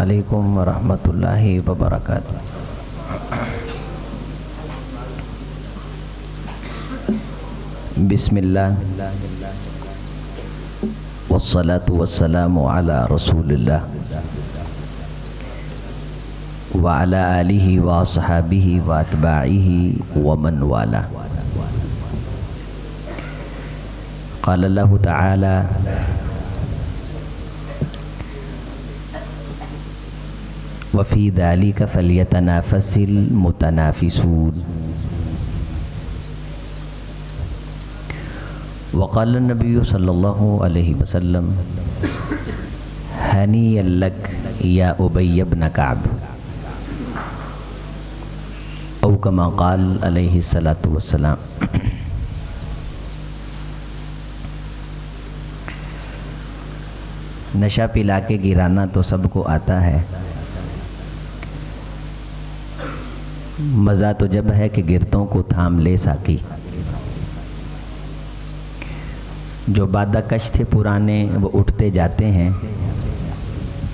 علیکم ورحمۃ اللہ وبرکاتہ۔ بسم اللہ والصلاة والسلام علی رسول اللہ وعلی آلہ واصحابہ واتباعہ ومن والا۔ قال اللہ تعالی وفی ذلک فلیتنافس المتنافسون۔ وقال النبی صلی اللہ علیہ وسلم ہنیئا لک یا ابی بن کعب، او کما قال علیہ الصلاۃ والسلام۔ نشہ پلا کے گرانا تو سب کو آتا ہے، مزہ تو جب ہے کہ گرتوں کو تھام لے ساقی۔ جو بادہ کش تھے پرانے وہ اٹھتے جاتے ہیں،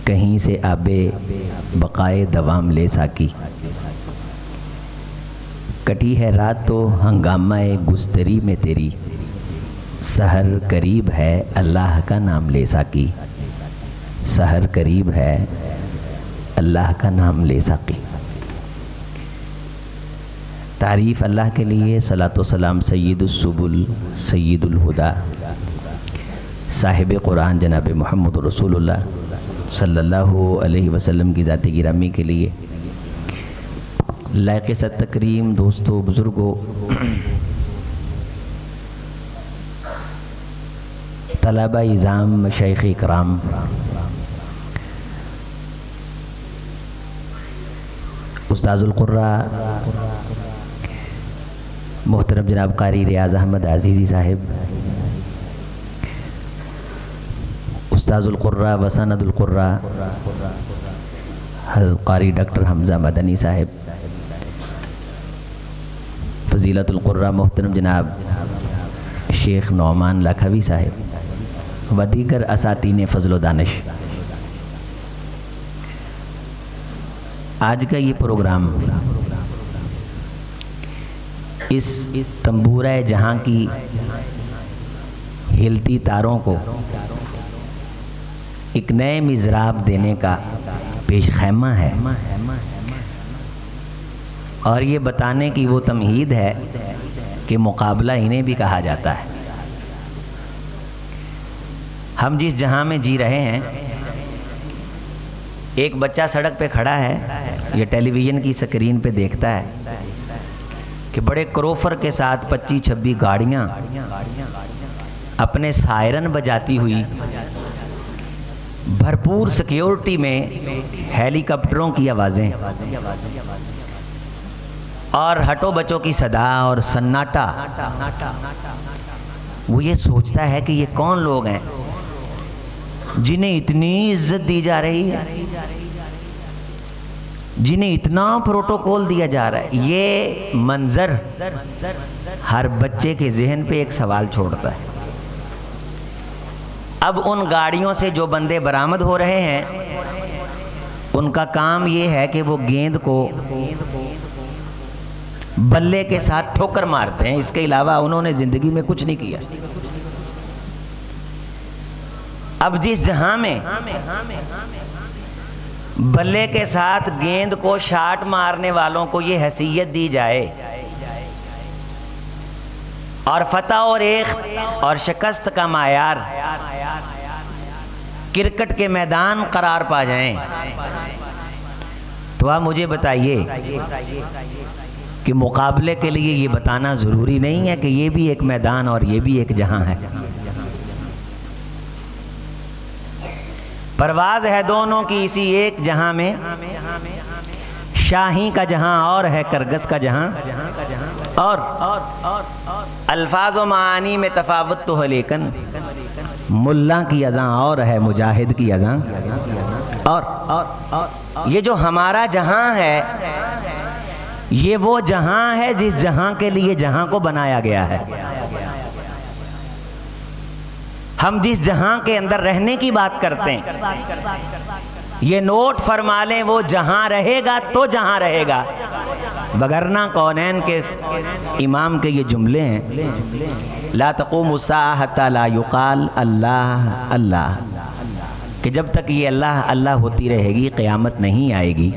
کہیں سے آبے بقائے دوام لے ساقی۔ کٹی ہے رات تو ہنگامہ گستری میں تیری، سحر قریب ہے اللہ کا نام لے ساقی۔ سحر قریب ہے اللہ کا نام لے ساقی۔ تعریف اللہ کے لیے، صلاۃ و سلام سید السبل سید الہدا صاحب قرآن جناب محمد رسول اللہ صلی اللہ علیہ وسلم کی ذات گرامی کے لیے۔ لائق صد تکریم دوستو، بزرگوں، طلبہ اعظام، مشائخ اکرام، استاذ القراء محترم جناب قاری ریاض احمد عزیزی صاحب، استاذ القراء وسند القراء حضرت قاری ڈاکٹر حمزہ مدنی صاحب، فضیلت القراء محترم جناب شیخ نعمان لکھوی صاحب و دیگر اساتین فضل و دانش۔ آج کا یہ پروگرام اس تنبورہ جہاں کی ہلتی تاروں کو ایک نئے مضراب دینے کا پیش خیمہ ہے، اور یہ بتانے کی وہ تمہید ہے کہ مقابلہ انہیں بھی کہا جاتا ہے۔ ہم جس جہاں میں جی رہے ہیں، ایک بچہ سڑک پہ کھڑا ہے، یہ ٹیلی ویژن کی سکرین پہ دیکھتا ہے کہ بڑے کروفر کے ساتھ 25-26 گاڑیاں اپنے سائرن بجاتی ہوئی بھرپور سیکیورٹی میں، ہیلی کاپٹروں کی آوازیں اور ہٹو بچوں کی صدا اور سناٹا۔ وہ یہ سوچتا ہے کہ یہ کون لوگ ہیں جنہیں اتنی عزت دی جا رہی ہے، جنہیں اتنا پروٹوکول دیا جا رہا ہے۔ یہ منظر ہر بچے کے ذہن پہ ایک سوال چھوڑتا ہے۔ اب ان گاڑیوں سے جو بندے برآمد ہو رہے ہیں، ان کا کام یہ ہے کہ وہ گیند کو بلے کے ساتھ ٹھوکر مارتے ہیں، اس کے علاوہ انہوں نے زندگی میں کچھ نہیں کیا۔ اب جس جہاں میں بلے کے ساتھ گیند کو شاٹ مارنے والوں کو یہ حیثیت دی جائے اور فتح اور ایخت اور شکست کا معیار کرکٹ کے میدان قرار پا جائیں، تو آپ مجھے بتائیے کہ مقابلے کے لیے یہ بتانا ضروری نہیں ہے کہ یہ بھی ایک میدان اور یہ بھی ایک جہاں ہے؟ پرواز ہے دونوں کی اسی ایک جہاں میں، شاہی کا جہاں اور ہے کرگس کا جہاں، اور الفاظ و معانی میں تفاوت تو ہے، لیکن ملا کی اذاں اور ہے مجاہد کی اذاں۔ اور یہ جو ہمارا جہاں ہے، یہ وہ جہاں ہے جس جہاں کے لیے جہاں کو بنایا گیا ہے۔ ہم جس جہاں کے اندر رہنے کی بات کرتے ہیں، یہ نوٹ فرما لیں وہ جہاں رہے گا تو جہاں رہے گا، وگرنہ کونین کے امام کے یہ جملے ہیں، لا تقوم الساعہ حتی لا یقال اللہ اللہ، کہ جب تک یہ اللہ اللہ ہوتی رہے گی قیامت نہیں آئے گی،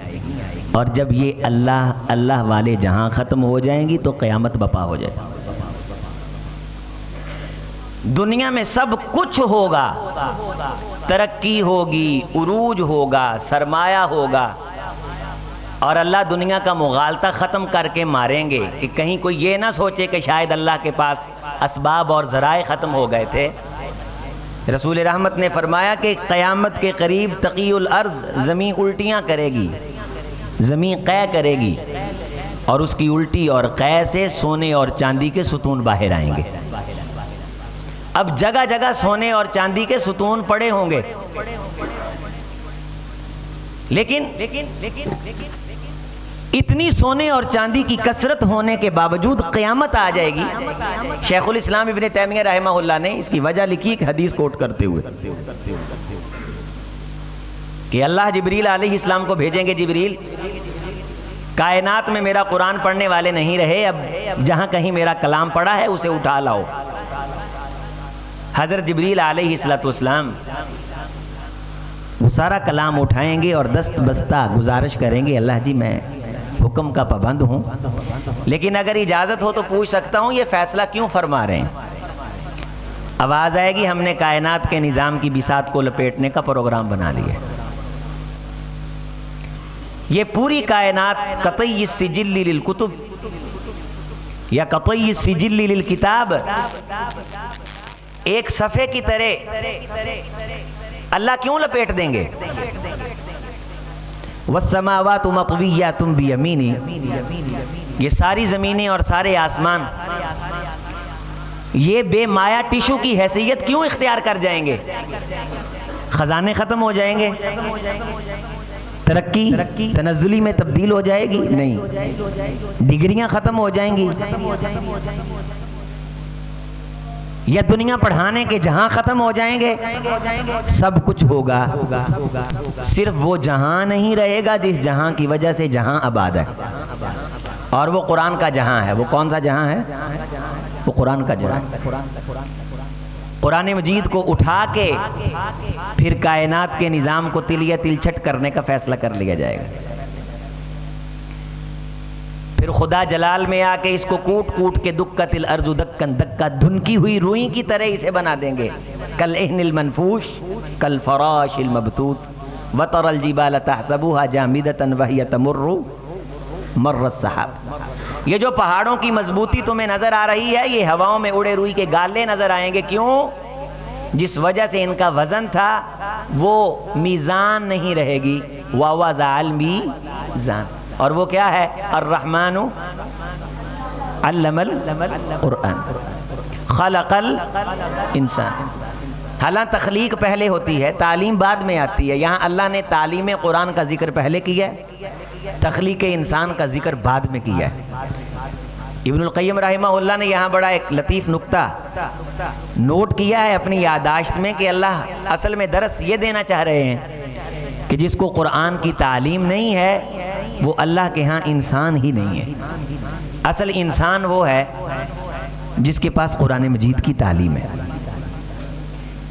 اور جب یہ اللہ اللہ والے جہاں ختم ہو جائیں گی تو قیامت بپا ہو جائے گی۔ دنیا میں سب کچھ ہوگا، ترقی ہوگی، عروج ہوگا، سرمایہ ہوگا، اور اللہ دنیا کا مغالطہ ختم کر کے ماریں گے کہ کہیں کوئی یہ نہ سوچے کہ شاید اللہ کے پاس اسباب اور ذرائع ختم ہو گئے تھے۔ رسول رحمت نے فرمایا کہ قیامت کے قریب تقی الارض، زمین الٹیاں کرے گی، زمین قے کرے گی، اور اس کی الٹی اور قے سے سونے اور چاندی کے ستون باہر آئیں گے۔ اب جگہ جگہ سونے اور چاندی کے ستون پڑے ہوں گے، لیکن اتنی سونے اور چاندی کی کثرت ہونے کے باوجود قیامت آ جائے گی۔ شیخ الاسلام ابن تیمیہ رحمہ اللہ نے اس کی وجہ لکھی ایک حدیث کوٹ کرتے ہوئے کہ اللہ جبریل علیہ السلام کو بھیجیں گے، جبریل کائنات میں میرا قرآن پڑھنے والے نہیں رہے، اب جہاں کہیں میرا کلام پڑھا ہے اسے اٹھا لاؤ۔ حضرت جبریل علیہ السلام وہ سارا کلام اٹھائیں گے اور دست بستہ گزارش کریں گے، اللہ جی میں حکم کا پابند ہوں، لیکن اگر اجازت ہو تو پوچھ سکتا ہوں یہ فیصلہ کیوں فرما رہے ہیں؟ آواز آئے گی ہم نے کائنات کے نظام کی بساط کو لپیٹنے کا پروگرام بنا لیا، یہ پوری کائنات قطعی السجل للکتب یا قطعی السجل للکتاب ایک صفحے کی طرح اللہ کیوں لپیٹ دیں گے؟ والسماوات مطویات بیمینی، یہ ساری زمینیں اور سارے آسمان یہ بے مایا ٹیشو کی حیثیت کیوں اختیار کر جائیں گے؟ خزانے ختم ہو جائیں گے؟ ترقی تنزلی میں تبدیل ہو جائے گی؟ نہیں۔ ڈگریاں ختم ہو جائیں گی؟ یا دنیا پڑھانے کے جہاں ختم ہو جائیں گے؟ سب کچھ ہوگا، صرف وہ جہاں نہیں رہے گا جس جہاں کی وجہ سے جہاں آباد ہے، اور وہ قرآن کا جہاں ہے۔ وہ کون سا جہاں ہے؟ وہ قرآن کا جہاں۔ قرآن مجید کو اٹھا کے پھر کائنات کے نظام کو تل یا تلچھٹ کرنے کا فیصلہ کر لیا جائے گا۔ پھر خدا جلال میں آ کے اس کو کوٹ کوٹ کے دکت الارض دکن دکا، دھنکی ہوئی روئی کی طرح اسے بنا دیں گے، کالعہن المنفوش کالفراش المبثوث وترى الجبال تحسبها جامدة وهي تمر مر السحاب۔ یہ جو پہاڑوں کی مضبوطی تمہیں نظر آ رہی ہے یہ ہواؤں میں اڑے روئی کے گالے نظر آئیں گے، کیوں؟ جس وجہ سے ان کا وزن تھا وہ میزان نہیں رہے گی، وَوَضَعَ الْمِيزَانَ، اور وہ کیا ہے؟ الرحمن علم القرآن خلق الانسان۔ حالانکہ تخلیق پہلے ہوتی ہے، تعلیم بعد میں آتی ہے، یہاں اللہ نے تعلیم قرآن کا ذکر پہلے کیا ہے، تخلیق انسان کا ذکر بعد میں کیا ہے۔ ابن القیم رحمہ اللہ نے یہاں بڑا ایک لطیف نکتہ نوٹ کیا ہے اپنی یادداشت میں کہ اللہ اصل میں درس یہ دینا چاہ رہے ہیں کہ جس کو قرآن کی تعلیم نہیں ہے وہ اللہ کے ہاں انسان ہی نہیں ہے۔ اصل انسان وہ ہے جس کے پاس قرآن مجید کی تعلیم ہے۔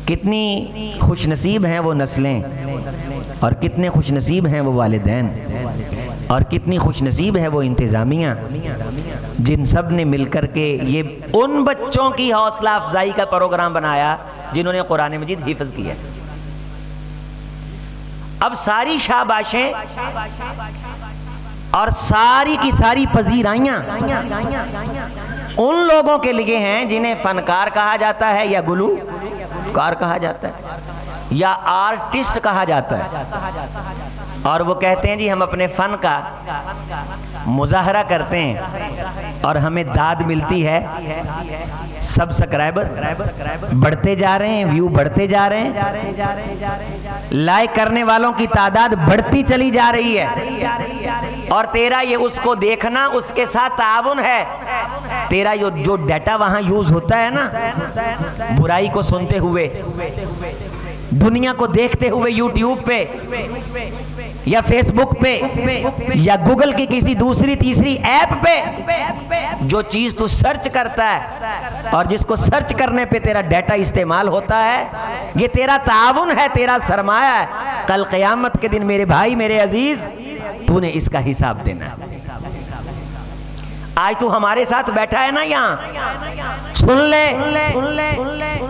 کتنی خوش نصیب ہیں وہ نسلیں، اور کتنے خوش نصیب ہیں وہ والدین، اور کتنی خوش نصیب ہے وہ انتظامیہ جن سب نے مل کر کے یہ ان بچوں کی حوصلہ افزائی کا پروگرام بنایا جنہوں نے قرآن مجید حفظ کیا۔ اب ساری شاباشیں اور ساری کی ساری پذیرائیاں ان لوگوں کے لیے ہیں جنہیں فنکار کہا جاتا ہے یا گلوکار کہا جاتا ہے یا آرٹسٹ کہا جاتا ہے، اور وہ کہتے ہیں جی ہم اپنے فن کا مظاہرہ کرتے ہیں اور ہمیں داد ملتی ہے، سبسکرائبر بڑھتے جا رہے ہیں، ویو بڑھتے جا رہے ہیں، لائک کرنے والوں کی تعداد بڑھتی چلی جا رہی ہے، اور تیرا یہ اس کو دیکھنا اس کے ساتھ تعاون ہے، تیرا جو ڈیٹا وہاں یوز ہوتا ہے نا برائی کو سنتے ہوئے، دنیا کو دیکھتے ہوئے یوٹیوب پہ یا فیس بک پہ یا گوگل کی کسی دوسری تیسری ایپ پہ جو چیز تو سرچ کرتا ہے اور جس کو سرچ کرنے پہ تیرا ڈیٹا استعمال ہوتا ہے، یہ تیرا تعاون ہے، تیرا سرمایہ ہے. کل قیامت کے دن میرے بھائی، میرے عزیز، تو نے اس کا حساب دینا ہے. آج تو ہمارے ساتھ بیٹھا ہے نا، یہاں سن لے،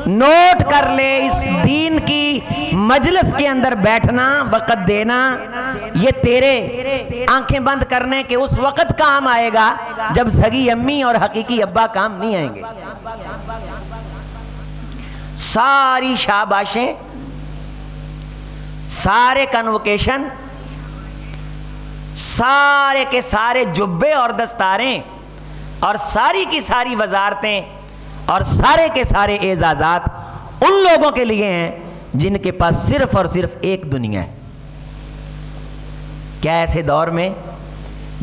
نوٹ کر لے، اس دین کی مجلس کے اندر بیٹھنا، وقت دینا، یہ تیرے آنکھیں بند کرنے کے اس وقت کام آئے گا جب سگی امی اور حقیقی ابا کام نہیں آئیں گے. ساری شاباشیں، سارے کنوکیشن، سارے کے سارے جبے اور دستاریں اور ساری کی ساری وزارتیں اور سارے کے اعزازات اعزازات ان لوگوں کے لیے ہیں جن کے پاس صرف اور صرف ایک دنیا ہے. کیا ایسے دور میں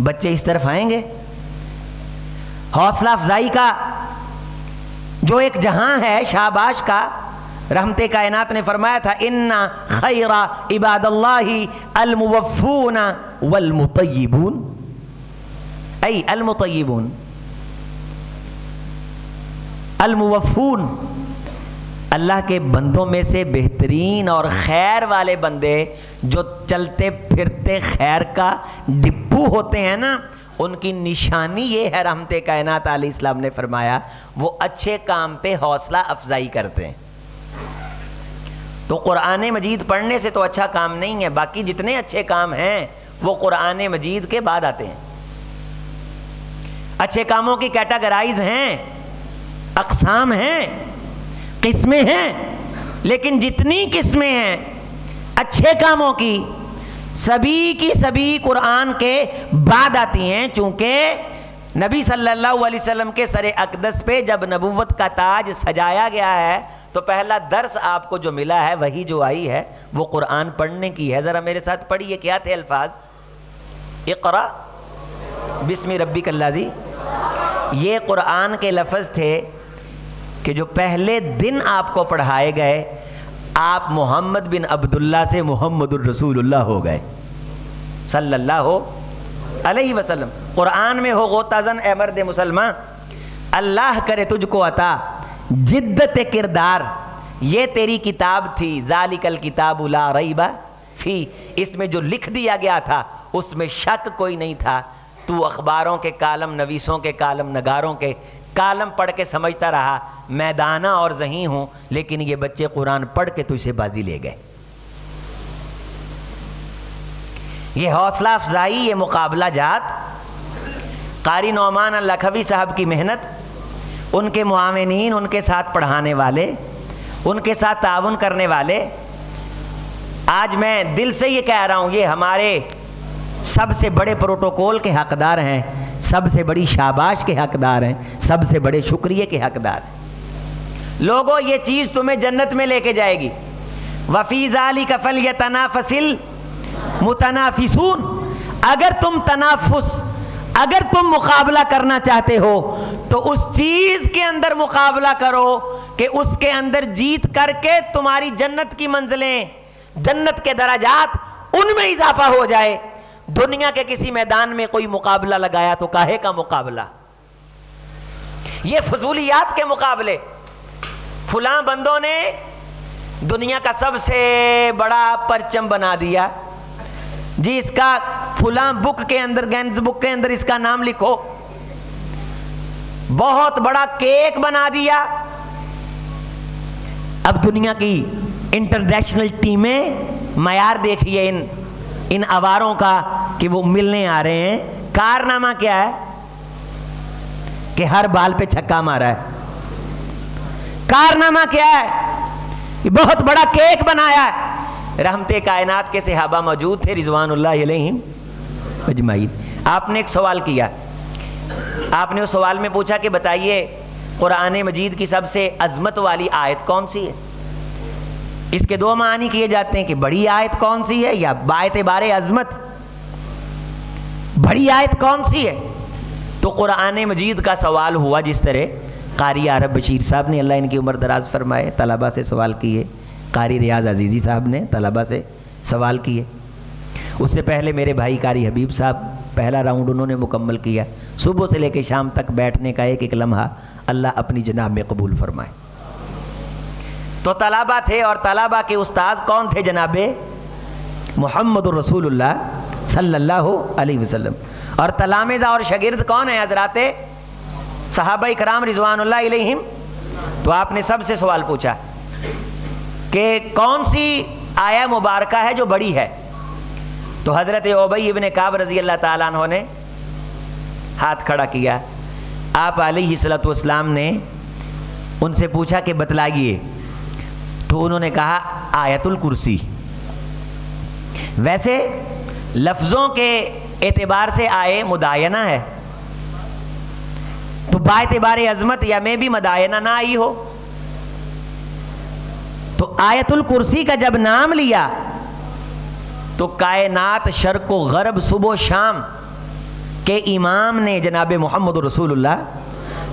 بچے اس طرف آئیں گے؟ حوصلہ افزائی کا جو ایک جہاں ہے، شاباش کا، رحمت کائنات نے فرمایا تھا ان خیر عباد اللہ الموفون والمطیبون، ای المطیبون، الموفون، اللہ کے بندوں میں سے بہترین اور خیر والے بندے جو چلتے پھرتے خیر کا ڈپو ہوتے ہیں نا، ان کی نشانی یہ ہے، رحمت کائنات علیہ السلام نے فرمایا، وہ اچھے کام پہ حوصلہ افزائی کرتے ہیں. تو قرآن مجید پڑھنے سے تو اچھا کام نہیں ہے، باقی جتنے اچھے کام ہیں وہ قرآن مجید کے بعد آتے ہیں. اچھے کاموں کی کیٹاگرائز ہیں، اقسام ہیں، قسمیں ہیں، لیکن جتنی قسمیں ہیں اچھے کاموں کی سبھی قرآن کے بعد آتی ہیں. چونکہ نبی صلی اللہ علیہ وسلم کے سر اقدس پہ جب نبوت کا تاج سجایا گیا ہے تو پہلا درس آپ کو جو ملا ہے، وہی جو آئی ہے، وہ قرآن پڑھنے کی ہے. ذرا میرے ساتھ پڑھیے، کیا تھے الفاظ؟ اقرا بسم ربک الذی. یہ قرآن کے لفظ تھے کہ جو پہلے دن آپ کو پڑھائے گئے، آپ محمد بن عبداللہ سے محمد الرسول اللہ ہو گئے صلی اللہ علیہ وسلم. قرآن میں ہو غوطہ زن اے مرد مسلمان، اللہ کرے تجھ کو عطا جدت کردار، یہ تیری کتاب تھی، ذالک الکتاب لا ریب فی، اس میں جو لکھ دیا گیا تھا اس میں شک کوئی نہیں تھا. تو اخباروں کے کالم نویسوں کے کالم نگاروں کے کالم پڑھ کے سمجھتا رہا میں دانا اور ذہین ہوں، لیکن یہ بچے قرآن پڑھ کے تجھ سے بازی لے گئے. یہ حوصلہ افزائی، یہ مقابلہ جات، قاری نعمان اللکھوی صاحب کی محنت، ان کے معاونین، ان کے ساتھ پڑھانے والے، ان کے ساتھ تعاون کرنے والے. آج میں دل سے یہ کہہ رہا ہوں، یہ ہمارے سب سے بڑے پروٹوکول کے حقدار ہیں، سب سے بڑی شاباش کے حقدار ہیں، سب سے بڑے شکریہ کے حقدار ہیں. لوگوں، یہ چیز تمہیں جنت میں لے کے جائے گی. وَفِي ذَلِكَ فَلْيَتَنَافَسِ الْمُتَنَافِسُونَ. اگر تم مقابلہ کرنا چاہتے ہو تو اس چیز کے اندر مقابلہ کرو کہ اس کے اندر جیت کر کے تمہاری جنت کی منزلیں، جنت کے درجات، ان میں اضافہ ہو جائے. دنیا کے کسی میدان میں کوئی مقابلہ لگایا تو کاہے کا مقابلہ؟ یہ فضولیات کے مقابلے. فلاں بندوں نے دنیا کا سب سے بڑا پرچم بنا دیا جی، اس کا فلاں بک کے اندر، گینز بک کے اندر اس کا نام لکھو. بہت بڑا کیک بنا دیا. اب دنیا کی انٹرنیشنل ٹیمیں معیار دیکھیے ان آواروں کا کہ وہ ملنے آ رہے ہیں. کارنامہ کیا ہے کہ ہر بال پہ چھکا مارا ہے. کارنامہ کیا ہے کہ بہت بڑا کیک بنایا ہے. رحمت کائنات کے صحابہ موجود تھے رضوان اللہ علیہم اجمعین. آپ نے ایک سوال کیا، آپ نے اس سوال میں پوچھا کہ بتائیے قرآن مجید کی سب سے عظمت والی آیت کون سی ہے؟ اس کے دو معنی کیے جاتے ہیں کہ بڑی آیت کون سی ہے یا باعتبار عظمت بڑی آیت کون سی ہے. تو قرآن مجید کا سوال ہوا جس طرح قاری عرب بشیر صاحب نے، اللہ ان کی عمر دراز فرمائے، طلبہ سے سوال کیے قاری ریاض عزیزی صاحب نے طلبہ سے سوال کیے. اس سے پہلے میرے بھائی قاری حبیب صاحب پہلا راؤنڈ انہوں نے مکمل کیا. صبح سے لے کے شام تک بیٹھنے کا ایک ایک لمحہ اللہ اپنی جناب میں قبول فرمائے. تو طلبہ تھے اور طلبہ کے استاذ کون تھے؟ جناب محمد الرسول اللہ صلی اللہ علیہ وسلم. اور تلامذہ اور شاگرد کون ہیں؟ حضرات صحابہ کرام رضوان اللہ علیہم. تو آپ نے سب سے سوال پوچھا کہ کون سی آیہ مبارکہ ہے جو بڑی ہے؟ تو حضرت ابی ابن کعب رضی اللہ تعالیٰ عنہ نے ہاتھ کھڑا کیا. آپ علیہ الصلوۃ والسلام نے ان سے پوچھا کہ بتلائیے. تو انہوں نے کہا آیت الکرسی. ویسے لفظوں کے اعتبار سے آئے مداینہ ہے، تو با اعتبار عظمت یا میں بھی مداینہ نہ آئی ہو. تو آیت الکرسی کا جب نام لیا تو کائنات شرق و غرب صبح و شام کے امام نے جناب محمد رسول اللہ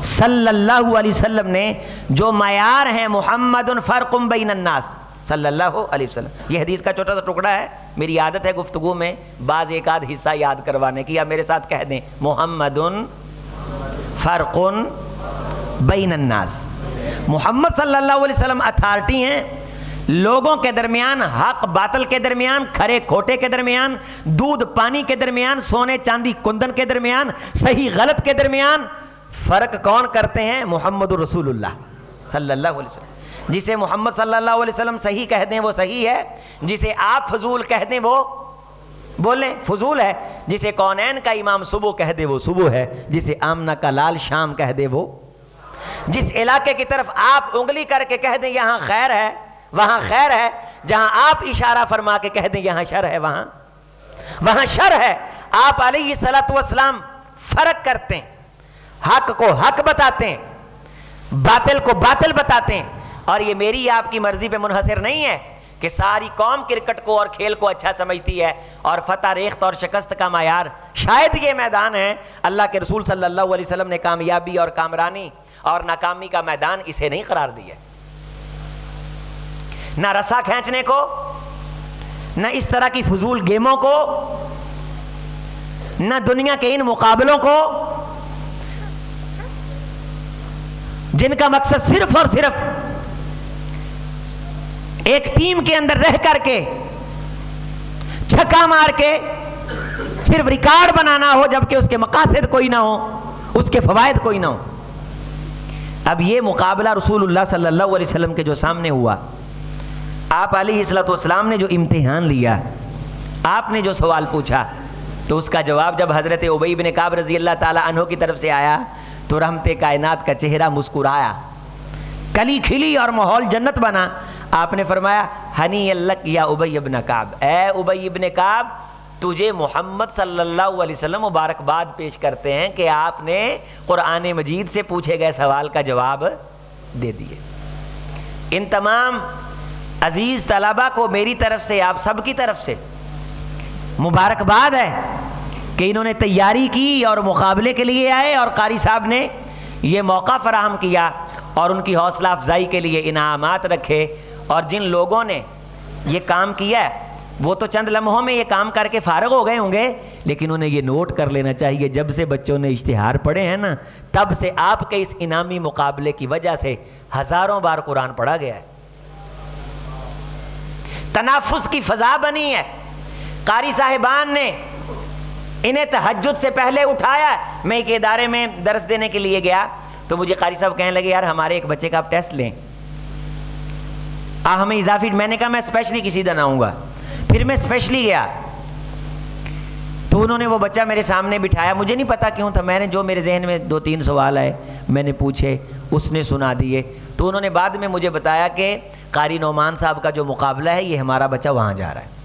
صلی اللہ علیہ وسلم نے جو معیار ہیں محمد فرق بین الناس صلی اللہ علیہ وسلم. یہ حدیث کا چھوٹا سا ٹکڑا ہے. میری عادت ہے گفتگو میں بعض ایک آدھ حصہ یاد کروانے کی. یا میرے ساتھ کہہ دیں محمد فرق بین الناس. محمد صلی اللہ علیہ وسلم اتھارٹی ہیں لوگوں کے درمیان، حق باطل کے درمیان، کھرے کھوٹے کے درمیان، دودھ پانی کے درمیان، سونے چاندی کندن کے درمیان، صحیح غلط کے درمیان. فرق کون کرتے ہیں؟ محمد رسول اللہ صلی اللہ علیہ وسلم. جسے محمد صلی اللہ علیہ وسلم صحیح کہہ دیں وہ صحیح ہے، جسے آپ فضول کہہ دیں وہ بولیں فضول ہے، جسے کونین کا امام صبح کہہ دے وہ صبح ہے، جسے آمنہ کا لال شام کہہ دے وہ. جس علاقے کی طرف آپ انگلی کر کے کہہ دیں یہاں خیر ہے وہاں خیر ہے، جہاں آپ اشارہ فرما کے کہہ دیں یہاں شر ہے وہاں شر ہے. آپ علیہ الصلوۃ والسلام فرق کرتے ہیں، حق کو حق بتاتے ہیں، باطل کو باطل بتاتے ہیں. اور یہ میری آپ کی مرضی پہ منحصر نہیں ہے کہ ساری قوم کرکٹ کو اور کھیل کو اچھا سمجھتی ہے اور فتح ریخت اور شکست کا معیار شاید یہ میدان ہے. اللہ کے رسول صلی اللہ علیہ وسلم نے کامیابی اور کامرانی اور ناکامی کا میدان اسے نہیں قرار دیا. نہ رسا کھینچنے کو، نہ اس طرح کی فضول گیموں کو، نہ دنیا کے ان مقابلوں کو جن کا مقصد صرف اور صرف ایک ٹیم کے اندر رہ کر کے چھکا مار کے صرف ریکارڈ بنانا ہو، جبکہ اس کے مقاصد کوئی نہ ہو، اس کے فوائد کوئی نہ ہو. اب یہ مقابلہ رسول اللہ صلی اللہ علیہ وسلم کے جو سامنے ہوا، آپ علیہ الصلوۃ والسلام نے جو امتحان لیا، آپ نے جو سوال پوچھا، تو اس کا جواب جب حضرت ابی بن کعب رضی اللہ تعالی عنہ کی طرف سے آیا تو رحمت کائنات کا چہرہ مسکرایا، کلی کھلی اور ماحول جنت بنا. آپ نے فرمایا ہنی لک یا ابی ابن کعب، اے ابی ابن کعب تجھے محمد صلی اللہ علیہ وسلم مبارکباد پیش کرتے ہیں کہ آپ نے قرآن مجید سے پوچھے گئے سوال کا جواب دے دیے. ان تمام عزیز طلبہ کو میری طرف سے، آپ سب کی طرف سے مبارکباد ہے کہ انہوں نے تیاری کی اور مقابلے کے لیے آئے، اور قاری صاحب نے یہ موقع فراہم کیا اور ان کی حوصلہ افزائی کے لیے انعامات رکھے. اور جن لوگوں نے یہ کام کیا وہ تو چند لمحوں میں یہ کام کر کے فارغ ہو گئے ہوں گے، لیکن انہیں یہ نوٹ کر لینا چاہیے جب سے بچوں نے اشتہار پڑھے ہیں نا، تب سے آپ کے اس انعامی مقابلے کی وجہ سے ہزاروں بار قرآن پڑھا گیا ہے. تنافس کی فضا بنی ہے. قاری صاحبان نے انہیں تہجد سے پہلے اٹھایا. میں ایک ادارے میں درس دینے کے لیے گیا تو مجھے قاری صاحب کہنے لگے یار ہمارے ایک بچے کا آپ ٹیسٹ لیں، ہمیں اضافی. میں نے کہا میں اسپیشلی کسی دن آؤں گا. پھر میں اسپیشلی گیا تو انہوں نے وہ بچہ میرے سامنے بٹھایا. مجھے نہیں پتا کیوں تھا، میں نے جو میرے ذہن میں 2-3 سوال آئے میں نے پوچھے، اس نے سنا دیے. تو انہوں نے بعد میں مجھے بتایا کہ قاری نعمان صاحب کا جو مقابلہ ہے یہ ہمارا بچہ وہاں جا رہا ہے.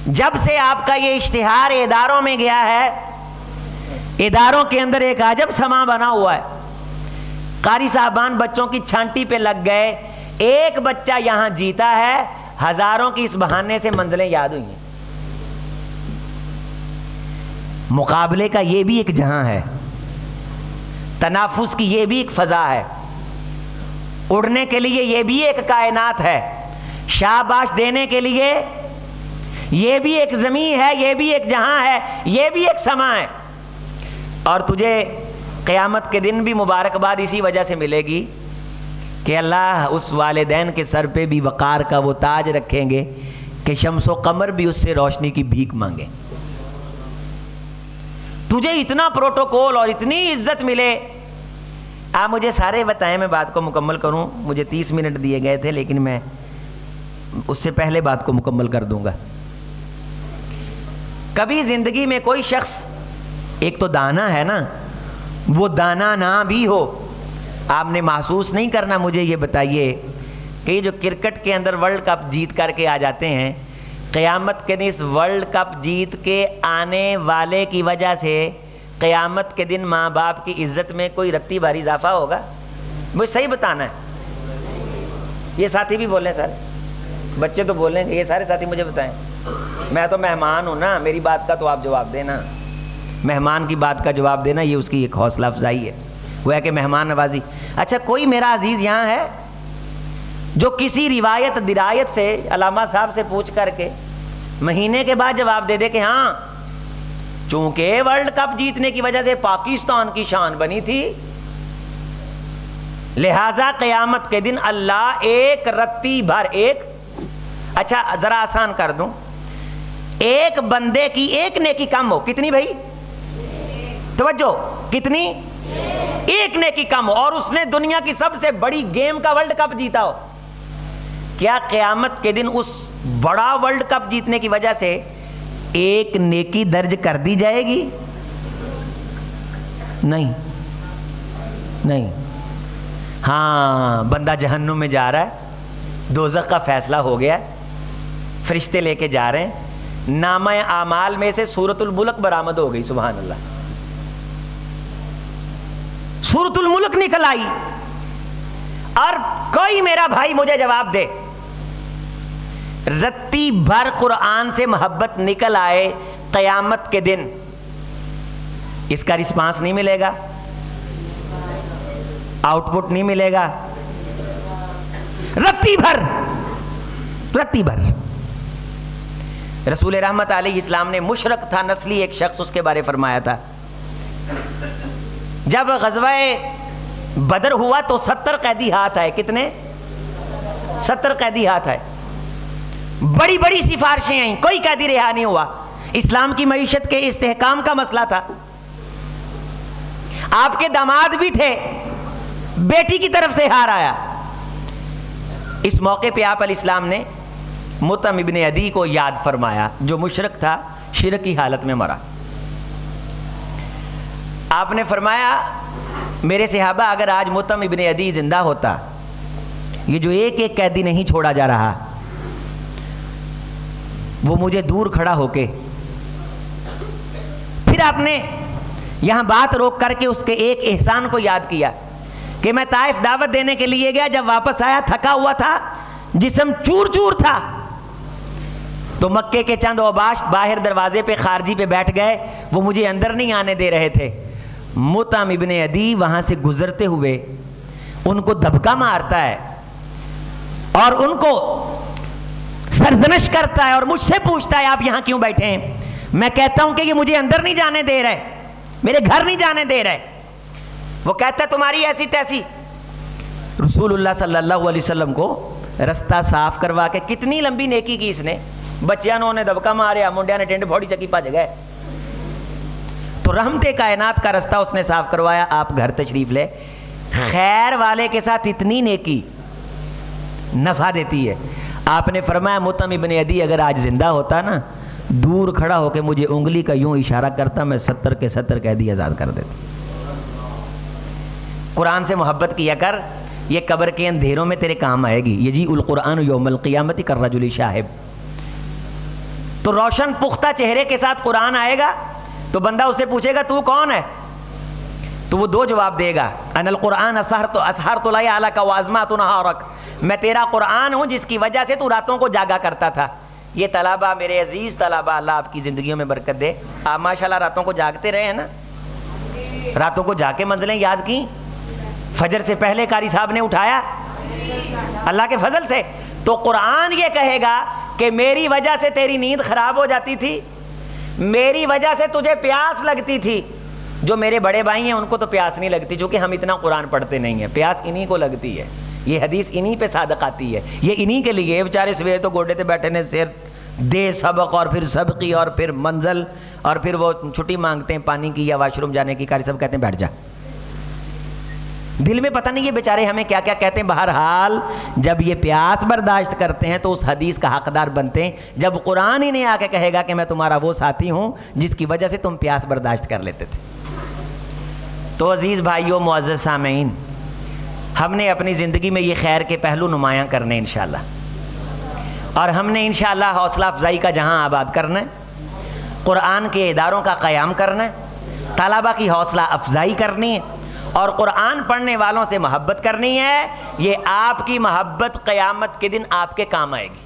جب سے آپ کا یہ اشتہار اداروں میں گیا ہے، اداروں کے اندر ایک عجب سما بنا ہوا ہے. قاری صاحبان بچوں کی چھانٹی پہ لگ گئے. ایک بچہ یہاں جیتا ہے، ہزاروں کی اس بہانے سے منزلیں یاد ہوئی ہیں. مقابلے کا یہ بھی ایک جہاں ہے، تنافس کی یہ بھی ایک فضا ہے. اڑنے کے لیے یہ بھی ایک کائنات ہے، شاباش دینے کے لیے یہ بھی ایک زمین ہے، یہ بھی ایک جہاں ہے، یہ بھی ایک سما ہے. اور تجھے قیامت کے دن بھی مبارکباد اسی وجہ سے ملے گی کہ اللہ اس والدین کے سر پہ بھی وقار کا وہ تاج رکھیں گے کہ شمس و قمر بھی اس سے روشنی کی بھیک مانگے. تجھے اتنا پروٹوکول اور اتنی عزت ملے. آپ مجھے سارے بتائیں، میں بات کو مکمل کروں. مجھے 30 منٹ دیے گئے تھے لیکن میں اس سے پہلے بات کو مکمل کر دوں گا. کبھی زندگی میں کوئی شخص، ایک تو دانا ہے نا، وہ دانا نہ بھی ہو، آپ نے محسوس نہیں کرنا. مجھے یہ بتائیے کہ یہ جو کرکٹ کے اندر ورلڈ کپ جیت کر کے آ جاتے ہیں، قیامت کے دن اس ورلڈ کپ جیت کے آنے والے کی وجہ سے قیامت کے دن ماں باپ کی عزت میں کوئی رتی بھاری اضافہ ہوگا؟ مجھے صحیح بتانا ہے. یہ ساتھی بھی بولیں، سارے بچے تو بولیں گے، یہ سارے ساتھی مجھے بتائیں. میں تو مہمان ہوں نا، میری بات کا تو آپ جواب دینا. مہمان کی بات کا جواب دینا یہ اس کی ایک حوصلہ افزائی ہے، وہ ہے کہ مہمان نوازی. اچھا، کوئی میرا عزیز یہاں ہے جو کسی روایت درایت سے علامہ صاحب سے پوچھ کر کے مہینے کے بعد جواب دے دے کہ ہاں چونکہ ورلڈ کپ جیتنے کی وجہ سے پاکستان کی شان بنی تھی، لہذا قیامت کے دن اللہ ایک رتی بھر ایک، اچھا ذرا آسان کر دوں، ایک بندے کی ایک نیکی کم ہو، کتنی بھائی؟ توجہ، کتنی؟ ایک نیکی کم ہو، اور اس نے دنیا کی سب سے بڑی گیم کا ورلڈ کپ جیتا ہو، کیا قیامت کے دن اس بڑا ورلڈ کپ جیتنے کی وجہ سے ایک نیکی درج کر دی جائے گی؟ نہیں نہیں. ہاں، بندہ جہنم میں جا رہا ہے، دوزخ کا فیصلہ ہو گیا، فرشتے لے کے جا رہے ہیں، نامہ اعمال میں سے سورۃ الملک برآمد ہو گئی. سبحان اللہ، سورۃ الملک نکل آئی. اور کوئی میرا بھائی مجھے جواب دے، رتی بھر قرآن سے محبت نکل آئے قیامت کے دن، اس کا رسپانس نہیں ملے گا، آؤٹ پٹ نہیں ملے گا. رتی بھر، رتی بھر. رسول رحمت علیہ السلام نے، مشرک تھا نسلی ایک شخص، اس کے بارے فرمایا تھا جب غزوہ بدر ہوا تو 70 قیدی ہاتھ آئے. کتنے؟ 70 قیدی ہاتھ آئے. بڑی بڑی سفارشیں آئیں، کوئی قیدی رہا نہیں ہوا. اسلام کی معیشت کے استحکام کا مسئلہ تھا. آپ کے داماد بھی تھے، بیٹی کی طرف سے ہار آیا. اس موقع پہ آپ علیہ السلام نے مطعم ابن عدی کو یاد فرمایا، جو مشرک تھا، شرک کی حالت میں مرا. آپ نے فرمایا، میرے صحابہ، اگر آج مطعم ابن عدی زندہ ہوتا، یہ جو ایک ایک قیدی نہیں چھوڑا جا رہا، وہ مجھے دور کھڑا ہو کے، پھر آپ نے یہاں بات روک کر کے اس کے ایک احسان کو یاد کیا کہ میں طائف دعوت دینے کے لیے گیا، جب واپس آیا تھکا ہوا تھا، جسم چور چور تھا، تو مکے کے چند اوباش باہر دروازے پہ خارجی پہ بیٹھ گئے، وہ مجھے اندر نہیں آنے دے رہے تھے. مطعم ابن عدی وہاں سے گزرتے ہوئے ان کو دھبکا مارتا ہے اور ان کو سرزنش کرتا ہے اور مجھ سے پوچھتا ہے آپ یہاں کیوں بیٹھے ہیں؟ میں کہتا ہوں کہ یہ مجھے اندر نہیں جانے دے رہے، میرے گھر نہیں جانے دے رہے. وہ کہتا ہے تمہاری ایسی تیسی. رسول اللہ صلی اللہ علیہ وسلم کو رستہ صاف کروا کے، کتنی لمبی نیکی کی اس نے، بچیاں نے دبکا ماریا، منڈیا نے ٹینڈ پھوڑی چکی بھج گئے، تو رحمت کائنات کا رستہ اس نے صاف کروایا. آپ گھر تشریف لے. خیر والے کے ساتھ اتنی نیکی نفع دیتی ہے. آپ نے فرمایا مطعم ابن عدی اگر آج زندہ ہوتا نا، دور کھڑا ہو کے مجھے انگلی کا یوں اشارہ کرتا، میں 70 کے 70 قیدی آزاد کر دیتا. قرآن سے محبت کیا کر، یہ قبر کے اندھیروں میں تیرے کام آئے گی. یجیء القرآن یوم القیامت کالرجل شاہب. تو روشن پختہ چہرے کے ساتھ قرآن آئے گا تو بندہ اسے پوچھے گا تو کون ہے؟ تو وہ دو جواب دے گا، ان القرآن اسحرت لیا علیک وازمات نہارک. میں تیرا قرآن ہوں جس کی وجہ سے تو راتوں کو جاگا کرتا تھا. یہ طلبہ، میرے عزیز طلبہ، اللہ آپ کی زندگیوں میں برکت دے. آپ ماشاءاللہ راتوں کو جاگتے رہے ہیں نا، راتوں کو جا کے منزلیں یاد کی. فجر سے پہلے قاری صاحب نے اٹھایا، اللہ کے فضل سے. تو قرآن یہ کہے گا کہ میری وجہ سے تیری نیند خراب ہو جاتی تھی, میری وجہ سے تجھے پیاس لگتی تھی. جو میرے بڑے بھائی ہیں ان کو تو پیاس نہیں لگتی, چونکہ ہم اتنا قرآن پڑھتے نہیں ہیں. پیاس انہی کو لگتی ہے, یہ حدیث انہی پہ صادق آتی ہے, یہ انہی کے لیے. بیچارے سویرے تو گوڈے تے بیٹھے نے, سیر دے سبق اور پھر سبقی اور پھر منزل اور پھر وہ چھٹی مانگتے ہیں پانی کی یا واش روم جانے کی, قاری صاحب کہتے ہیں بیٹھ جا. دل میں پتہ نہیں یہ بیچارے ہمیں کیا کیا کہتے ہیں. بہرحال جب یہ پیاس برداشت کرتے ہیں تو اس حدیث کا حقدار بنتے ہیں. جب قرآن ہی نہیں آ کے کہے گا کہ میں تمہارا وہ ساتھی ہوں جس کی وجہ سے تم پیاس برداشت کر لیتے تھے. تو عزیز بھائیو, معزز سامعین, ہم نے اپنی زندگی میں یہ خیر کے پہلو نمایاں کرنے انشاءاللہ, اور ہم نے انشاءاللہ حوصلہ افزائی کا جہاں آباد کرنا ہے, قرآن کے اداروں کا قیام کرنا ہے, طلبہ کی حوصلہ افزائی کرنی ہے, اور قرآن پڑھنے والوں سے محبت کرنی ہے. یہ آپ کی محبت قیامت کے دن آپ کے کام آئے گی.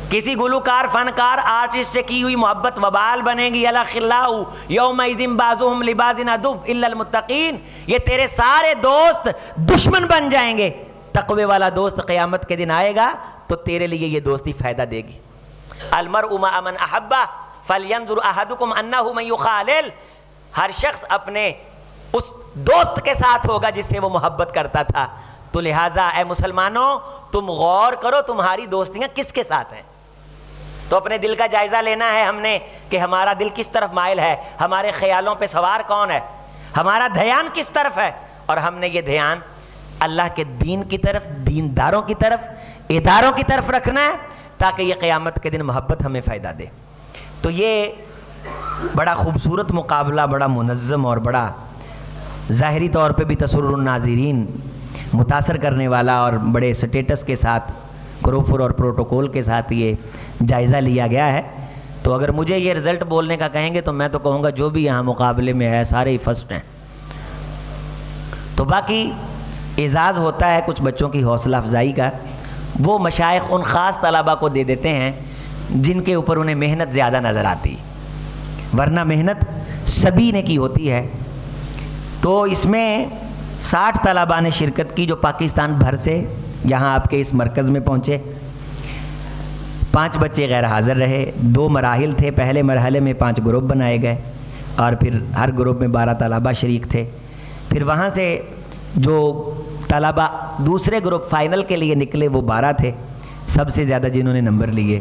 کسی گلوکار, فنکار, آرٹسٹ سے کی ہوئی محبت وبال بنے گی. الاخلاء یومئذ بعضهم لبعض عدو الا المتقین. یہ تیرے سارے دوست دشمن بن جائیں گے. تقوی والا دوست قیامت کے دن آئے گا تو تیرے لیے یہ دوستی فائدہ دے گی. المرء مع من احب فلینظر احدکم انہ من یخالل. ہر شخص اپنے اس دوست کے ساتھ ہوگا جس سے وہ محبت کرتا تھا. تو لہٰذا اے مسلمانوں, تم غور کرو تمہاری دوستیاں کس کے ساتھ ہیں. تو اپنے دل کا جائزہ لینا ہے ہم نے کہ ہمارا دل کس طرف مائل ہے, ہمارے خیالوں پہ سوار کون ہے, ہمارا دھیان کس طرف ہے. اور ہم نے یہ دھیان اللہ کے دین کی طرف, دینداروں کی طرف, اداروں کی طرف رکھنا ہے تاکہ یہ قیامت کے دن محبت ہمیں فائدہ دے. تو یہ بڑا خوبصورت مقابلہ, بڑا منظم اور بڑا ظاہری طور پہ بھی تسر الناظرین, متاثر کرنے والا اور بڑے سٹیٹس کے ساتھ, پروفر اور پروٹوکول کے ساتھ یہ جائزہ لیا گیا ہے. تو اگر مجھے یہ رزلٹ بولنے کا کہیں گے تو میں تو کہوں گا جو بھی یہاں مقابلے میں ہے سارے ہی فرسٹ ہیں. تو باقی اعزاز ہوتا ہے کچھ بچوں کی حوصلہ افزائی کا, وہ مشائخ ان خاص طلباء کو دے دیتے ہیں جن کے اوپر انہیں محنت زیادہ نظر آتی, ورنہ محنت سبھی نے کی ہوتی ہے. تو اس میں 60 طلباء نے شرکت کی جو پاکستان بھر سے یہاں آپ کے اس مرکز میں پہنچے. 5 بچے غیر حاضر رہے. 2 مراحل تھے, پہلے مرحلے میں 5 گروپ بنائے گئے اور پھر ہر گروپ میں 12 طلباء شریک تھے. پھر وہاں سے جو طلباء دوسرے گروپ فائنل کے لیے نکلے وہ 12 تھے, سب سے زیادہ جنہوں نے نمبر لیے,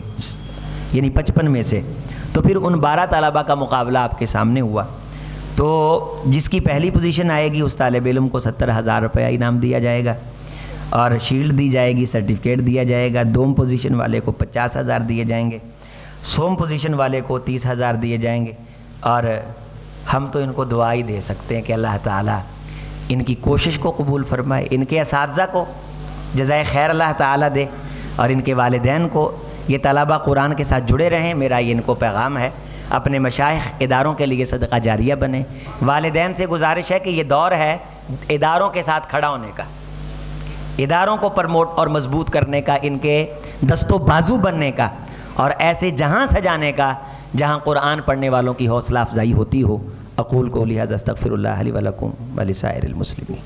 یعنی 55 میں سے. تو پھر ان 12 طلباء کا مقابلہ آپ کے سامنے ہوا. تو جس کی پہلی پوزیشن آئے گی اس طالب علم کو 70,000 روپیہ انعام دیا جائے گا اور شیلڈ دی جائے گی, سرٹیفکیٹ دیا جائے گا. دوم پوزیشن والے کو 50,000 دیے جائیں گے, سوم پوزیشن والے کو 30,000 دیے جائیں گے. اور ہم تو ان کو دعا ہی دے سکتے ہیں کہ اللہ تعالیٰ ان کی کوشش کو قبول فرمائے, ان کے اساتذہ کو جزائے خیر اللہ تعالیٰ دے, اور ان کے والدین کو. یہ طلباء قرآن کے ساتھ جڑے رہیں, میرا یہ ان کو پیغام ہے. اپنے مشائخ اداروں کے لیے صدقہ جاریہ بنے. والدین سے گزارش ہے کہ یہ دور ہے اداروں کے ساتھ کھڑا ہونے کا, اداروں کو پرموٹ اور مضبوط کرنے کا, ان کے دست و بازو بننے کا, اور ایسے جہاں سجانے کا جہاں قرآن پڑھنے والوں کی حوصلہ افزائی ہوتی ہو. اقول قولی ھذا استغفر اللہ لی ولکم ولسائر المسلمین.